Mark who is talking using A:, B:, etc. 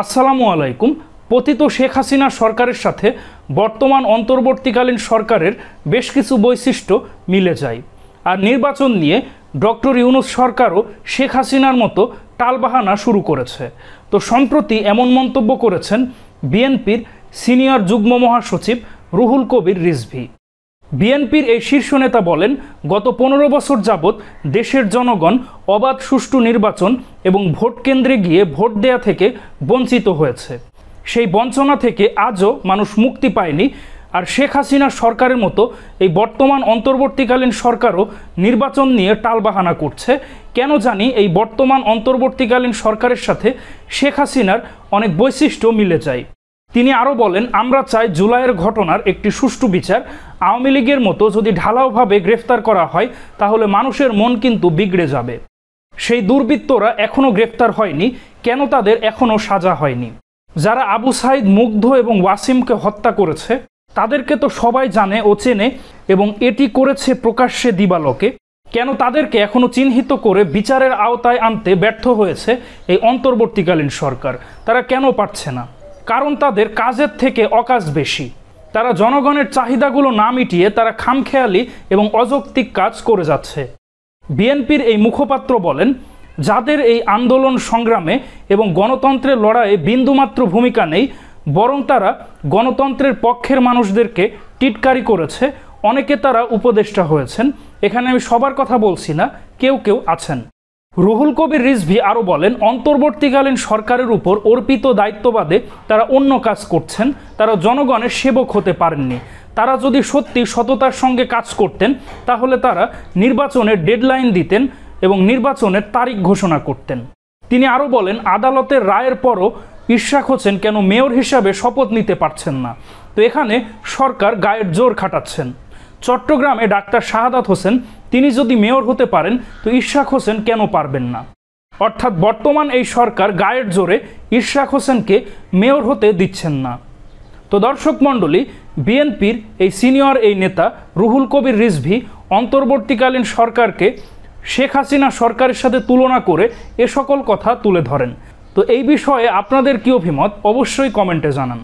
A: আসসালামু আলাইকুম। পতিত শেখ হাসিনা সরকারের সাথে বর্তমান অন্তর্বর্তীকালীন সরকারের বেশ কিছু বৈশিষ্ট্য মিলে যায়। আর নির্বাচন নিয়ে ডক্টর ইউনূস সরকারও শেখ হাসিনার মতো টালবাহানা শুরু করেছে। তো সম্প্রতি এমন মন্তব্য করেছেন বিএনপির সিনিয়র যুগ্ম মহাসচিব রুহুল কবির রিজভী। বিএনপির এই শীর্ষ নেতা বলেন, গত 15 বছর যাবৎ দেশের জনগণ অবাধ সুষ্ঠু নির্বাচন এবং ভোট কেন্দ্রে গিয়ে ভোট দেয়া থেকে বঞ্চিত হয়েছে। সেই বঞ্চনা থেকে আজও মানুষ মুক্তি পায়নি। আর শেখ হাসিনা সরকারের মতো এই বর্তমান অন্তর্বর্তীকালীন সরকারও নির্বাচন নিয়ে টালবাহানা করছে। কেন জানি এই বর্তমান অন্তর্বর্তীকালীন সরকারের সাথে শেখ হাসিনার অনেক বৈশিষ্ট্য মিলে যায়। তিনি আরও বলেন, আমরা চাই জুলাইয়ের ঘটনার একটি সুষ্ঠু বিচার। আওয়ামী লীগের মতো যদি ঢালাওভাবে গ্রেফতার করা হয় তাহলে মানুষের মন কিন্তু বিগড়ে যাবে। সেই দুর্বৃত্তরা এখনও গ্রেফতার হয়নি, কেন তাদের এখনও সাজা হয়নি? যারা আবু সাইদ, মুগ্ধ এবং ওয়াসিমকে হত্যা করেছে তাদেরকে তো সবাই জানে ও চেনে, এবং এটি করেছে প্রকাশ্যে দিবালোকে। কেন তাদেরকে এখনও চিহ্নিত করে বিচারের আওতায় আনতে ব্যর্থ হয়েছে এই অন্তর্বর্তীকালীন সরকার? তারা কেন পারছে না? কারণ তাদের কাজের থেকে অকাজ বেশি। তারা জনগণের চাহিদাগুলো না মিটিয়ে তারা খামখেয়ালি এবং অযৌক্তিক কাজ করে যাচ্ছে। বিএনপির এই মুখপাত্র বলেন, যাদের এই আন্দোলন সংগ্রামে এবং গণতন্ত্রের লড়াইয়ে বিন্দুমাত্র ভূমিকা নেই, বরং তারা গণতন্ত্রের পক্ষের মানুষদেরকে টিটকারি করেছে। অনেকে তারা উপদেষ্টা হয়েছেন। এখানে আমি সবার কথা বলছি না, কেউ কেউ আছেন। রুহুল কবির রিজভী আরও বলেন, অন্তর্বর্তীকালীন সরকারের উপর অর্পিত দায়িত্ববাদে তারা অন্য কাজ করছেন। তারা জনগণের সেবক হতে পারেননি। তারা যদি সত্যি সততার সঙ্গে কাজ করতেন তাহলে তারা নির্বাচনের ডেডলাইন দিতেন এবং নির্বাচনের তারিখ ঘোষণা করতেন। তিনি আরও বলেন, আদালতের রায়ের পরও ইশরাক হোসেন কেন মেয়র হিসাবে শপথ নিতে পারছেন না? তো এখানে সরকার গায়ের জোর খাটাচ্ছেন। চট্টগ্রামে ডাক্তার শাহাদাত হোসেন, তিনি যদি মেয়র হতে পারেন তো ইশরাক হোসেন কেন পারবেন না? অর্থাৎ বর্তমান এই সরকার গায়ের জোরে ইশরাক হোসেনকে মেয়র হতে দিচ্ছেন না। তো দর্শক মণ্ডলী, বিএনপির এই সিনিয়র এই নেতা রুহুল কবির রিজভী অন্তর্বর্তীকালীন সরকারকে শেখ হাসিনা সরকারের সাথে তুলনা করে এ সকল কথা তুলে ধরেন। তো এই বিষয়ে আপনাদের কী অভিমত অবশ্যই কমেন্টে জানান।